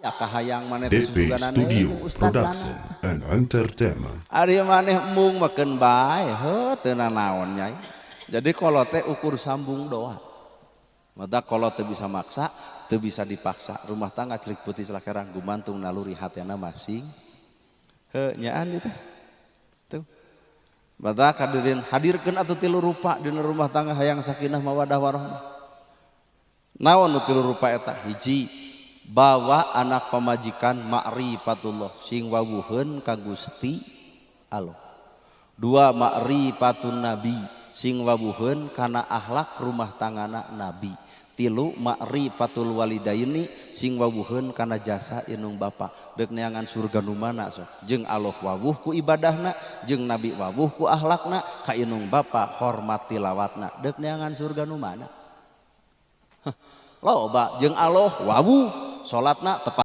ya kahayang maneh DP Studio Production and Entertainment. Ari maneh mung makeun bae heuh teu nanaon nyai. Jadi kolot teh ukur sambung doa. Mata kolot teu bisa maksa, teu bisa dipaksa. Rumah tangga celik putih selakerang gumantung naluri hatena masing. Heuh nyaan ieu teh. Tuh. Mata kadirin hadirkeun atuh tilu rupa dina rumah tangga hayang sakinah mawaddah warahmah. Naon nu tilu rupa eta? Hiji, bawa anak pamajikan ma'rifatullah sing wawuheun ka Gusti Allah. Dua, ma'rifatun nabi sing wawuheun kana akhlak rumah tanggana nabi. Tilu, ma'rifatul walidaini sing wawuheun kana jasa inung bapa. Deuk neangan surga nu mana sok? Jeung Allah wawuh ku ibadahna, jeung nabi wawuh ku akhlakna, ka inung bapa hormat tilawatna. Deuk neangan surga nu mana? Loba jeung Allah wawuh salatna tepat